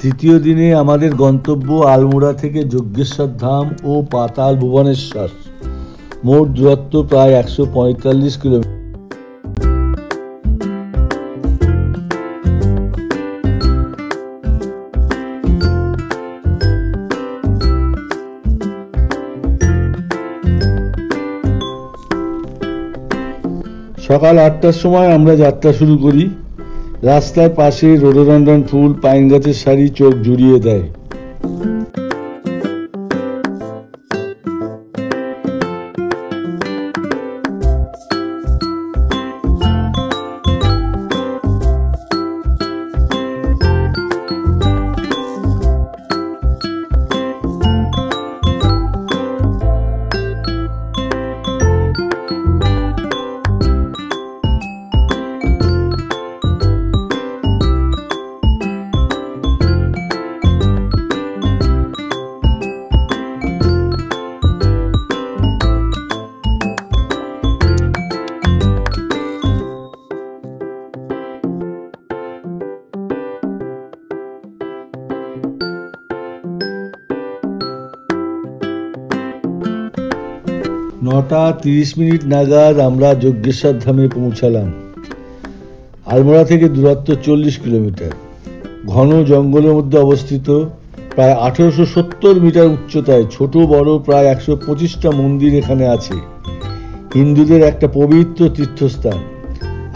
তৃতীয় দিনে আমাদের গন্তব্য আলমোড়া থেকে যজ্ঞেশ্বর ধাম ও পাতাল ভুবনেশ্বর। মোট দূরত্ব প্রায় 145 কিলোমিটার। সকাল 8টার সময় আমরা যাত্রা শুরু করি। রাস্তার পাশে রোডোডেনড্রন ফুল, পাইন গাছের সারি চোখ জুড়িয়ে দেয়। নটা 30 মিনিট নাগাদ আমরা যজ্ঞেশ্বর ধামে পৌঁছালাম। আলমোড়া থেকে দূরত্ব 40 কিলোমিটার। ঘন জঙ্গলের মধ্যে অবস্থিত, প্রায় 1870 মিটার উচ্চতায় ছোট বড় প্রায় 125টা মন্দির এখানে আছে। হিন্দুদের একটা পবিত্র তীর্থস্থান।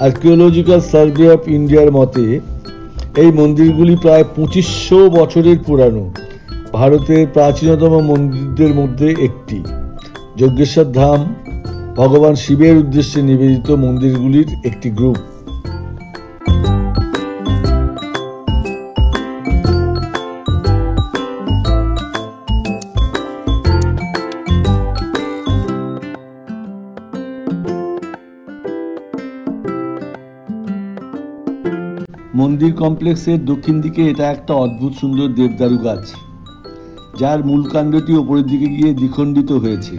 আর্কিওলজিক্যাল সার্ভে অফ ইন্ডিয়ার মতে এই মন্দিরগুলি প্রায় 2500 বছরের পুরানো। ভারতের প্রাচীনতম মন্দিরদের মধ্যে একটি। যজ্ঞেশ্বর ধাম ভগবান শিবের উদ্দেশ্যে নিবেদিত মন্দিরগুলির একটি গ্রুপ। মন্দির কমপ্লেক্সের দক্ষিণ দিকে এটা একটা অদ্ভুত সুন্দর দেবদারু গাছ, যার মূল কাণ্ডটি ওপরের দিকে গিয়ে দ্বিখণ্ডিত হয়েছে।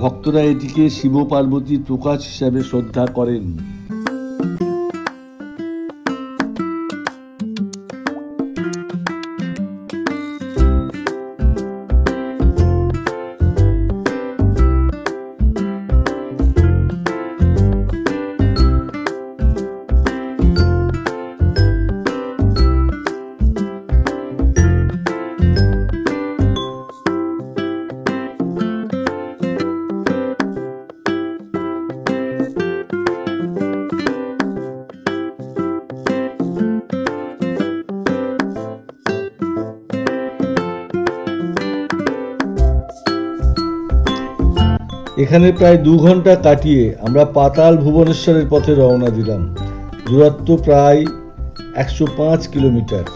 ভক্তরা এটিকে শিব পার্বতীর প্রকাশ হিসাবে শ্রদ্ধা করেন। এখানে প্রায় 2 ঘন্টা কাটিয়ে আমরা পাতাল ভুবনেশ্বরের পথে রওনা দিলাম। দূরত্ব প্রায় 105 কিলোমিটার।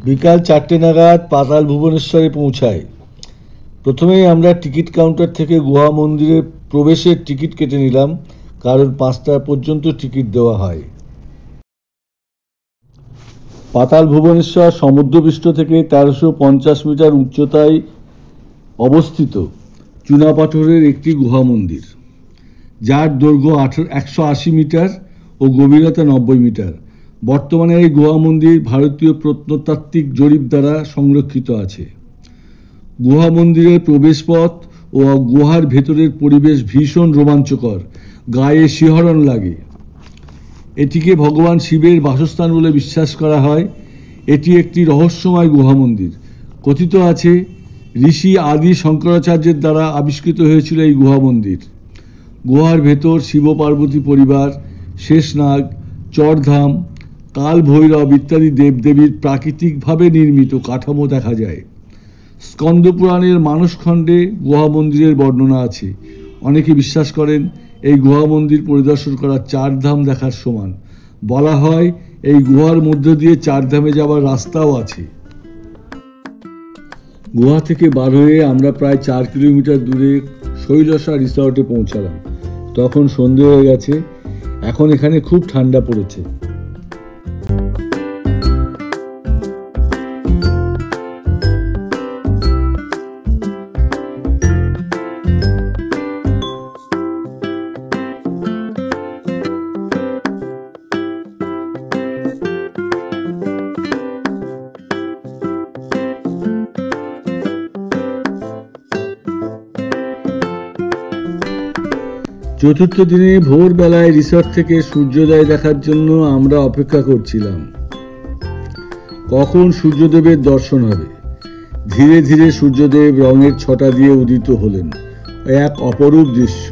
বিকাল 4টে নাগাদ পাতাল ভুবনেশ্বরে পৌঁছায়। প্রথমেই আমরা টিকিট কাউন্টার থেকে গুহা মন্দিরের প্রবেশের টিকিট কেটে নিলাম, কারণ 5টা পর্যন্ত টিকিট দেওয়া হয়। পাতাল ভুবনেশ্বর সমুদ্রপৃষ্ঠ থেকে 1350 মিটার উচ্চতায় অবস্থিত চুনাপাথরের একটি গুহা মন্দির, যার দৈর্ঘ্য 180 মিটার ও গভীরতা 90 মিটার। বর্তমানে এই গুহা মন্দির ভারতীয় প্রত্নতাত্ত্বিক জরিপ দ্বারা সংরক্ষিত আছে। গুহা মন্দিরের প্রবেশপথ ও গুহার ভেতরের পরিবেশ ভীষণ রোমাঞ্চকর, গায়ে শিহরণ লাগে। এটিকে ভগবান শিবের বাসস্থান বলে বিশ্বাস করা হয়। এটি একটি রহস্যময় গুহা মন্দির। কথিত আছে ঋষি আদি শঙ্করাচার্যের দ্বারা আবিষ্কৃত হয়েছিল এই গুহা মন্দির। গুহার ভেতর শিব পার্বতী পরিবার, শেষনাগ, চরধাম, কাল ভৈরব ইত্যাদি দেবদেবীর প্রাকৃতিকভাবে নির্মিত কাঠামো দেখা যায়। স্কন্দ পুরাণের মানসখণ্ডে গুহা মন্দিরের বর্ণনা আছে। অনেকে বিশ্বাস করেন এই গুহা মন্দির পরিদর্শন করা 4 ধাম দেখার সমান। বলা হয় এই গুহার মধ্য দিয়ে 4 ধামে যাওয়ার রাস্তাও আছে। গুহা থেকে বার হয়ে আমরা প্রায় 4 কিলোমিটার দূরে শৈলসা রিসর্টে পৌঁছালাম। তখন সন্ধে হয়ে গেছে। এখন এখানে খুব ঠান্ডা পড়েছে। চতুর্থ দিনে ভোরবেলায় রিসর্ট থেকে সূর্যোদয় দেখার জন্য আমরা অপেক্ষা করছিলাম, কখন সূর্যদেবের দর্শন হবে। ধীরে ধীরে সূর্যদেব রঙের ছটা দিয়ে উদিত হলেন। এক অপরূপ দৃশ্য।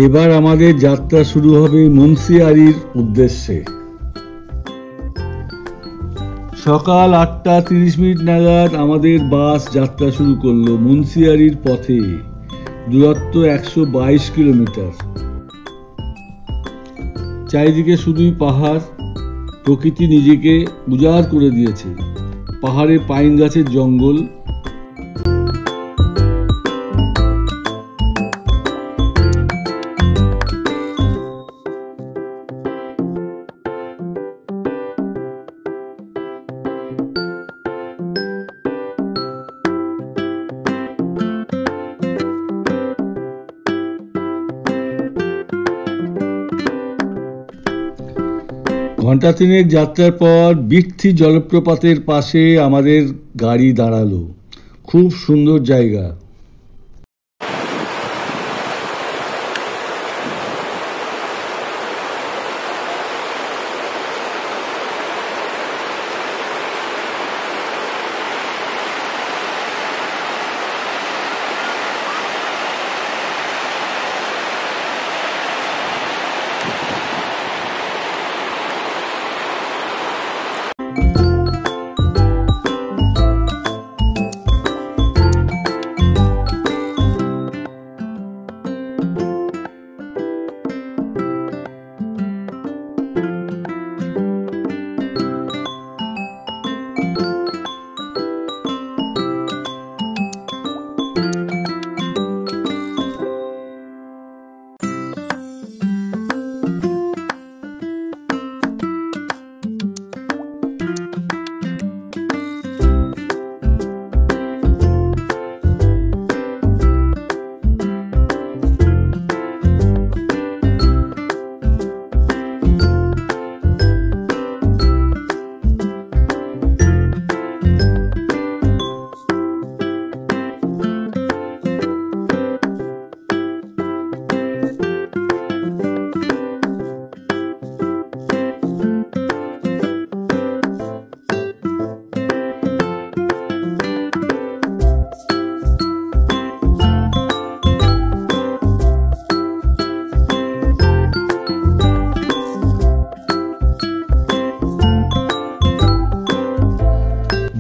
এবার আমাদের যাত্রা শুরু হবে মুন্সিয়ারির উদ্দেশ্যে। সকাল 8:30 নাগাদ আমাদের বাস যাত্রা শুরু করলো মুন্সিয়ারির পথে। দূরত্ব 122 কিলোমিটার। চারিদিকে শুধুই পাহাড়। প্রকৃতি নিজেকে উজাড় করে দিয়েছে। পাহাড়ে পাইন গাছের জঙ্গল। ঘন্টা তিনেক যাত্রার পর বিকথি জলপ্রপাতের পাশে আমাদের গাড়ি দাঁড়ালো। খুব সুন্দর জায়গা।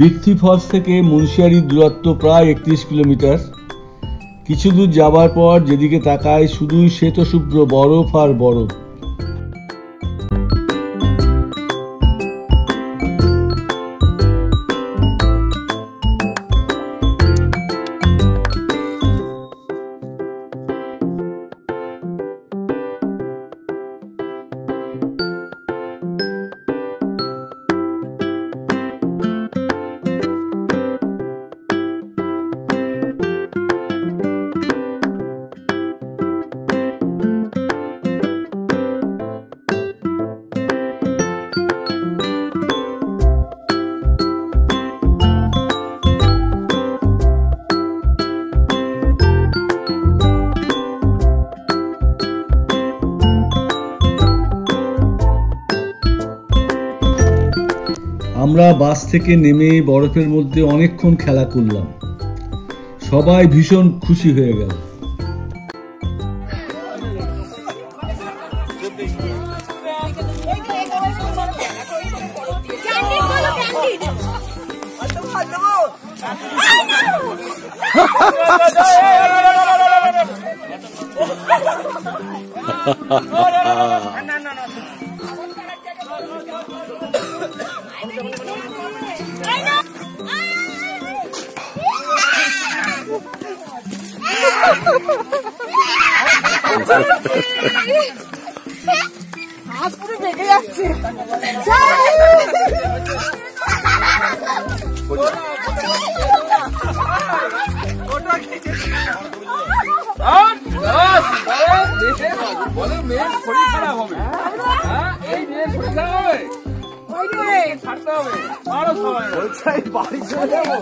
বৃত্তি ফলস থেকে মুন্সিয়ারির দূরত্ব প্রায় 31 কিলোমিটার। কিছু দূর যাবার পর যেদিকে তাকায় শুধুই শ্বেতশুভ্র বরফ আর বরফ। আমরা বাস থেকে নেমে বরফের মধ্যে অনেকক্ষণ খেলা করলাম। সবাই ভীষণ খুশি হয়ে গেল। হাত পুরো বেঁকে যাচ্ছে। বাড়ি চলে যাবো।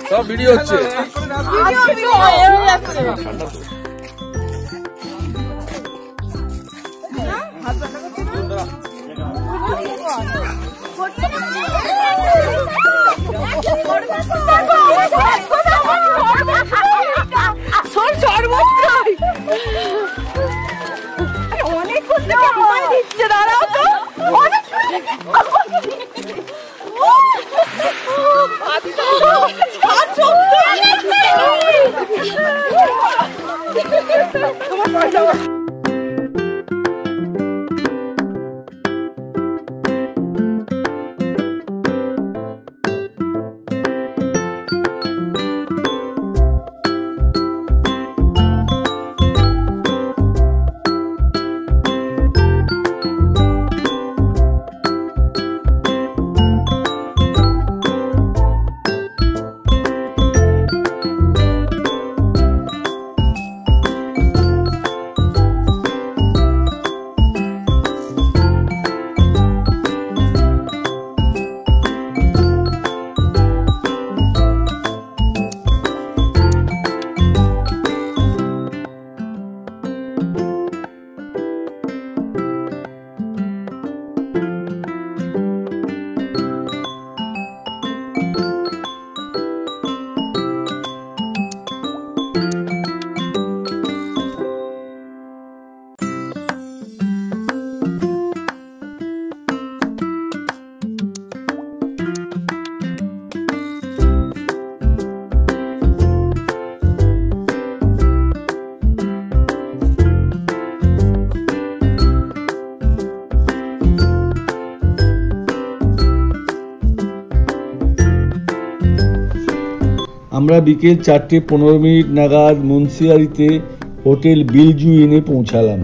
সব ভিডিও হচ্ছে। আমরা বিকেল 4:15 নাগাদ মুন্সিয়ারিতে হোটেল বিলজু ইনে পৌঁছালাম।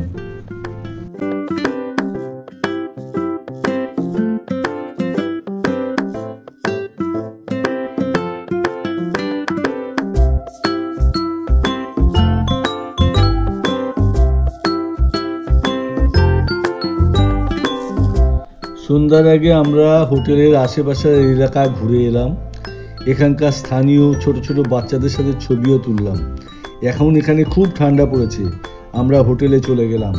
সন্ধ্যার আগে আমরা হোটেলের আশেপাশের এলাকা ঘুরে এলাম। এখানকার স্থানীয় ছোট ছোট বাচ্চাদের সাথে ছবিও তুললাম। এখন এখানে খুব ঠান্ডা পড়েছে। আমরা হোটেলে চলে গেলাম।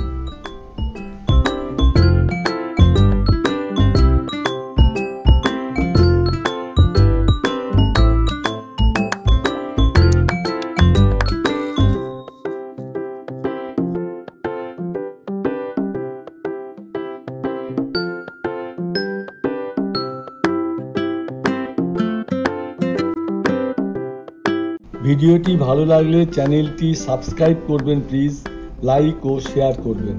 ভিডিওটি ভালো লাগলে চ্যানেলটি সাবস্ক্রাইব করবেন প্লিজ, লাইক ও শেয়ার করবেন।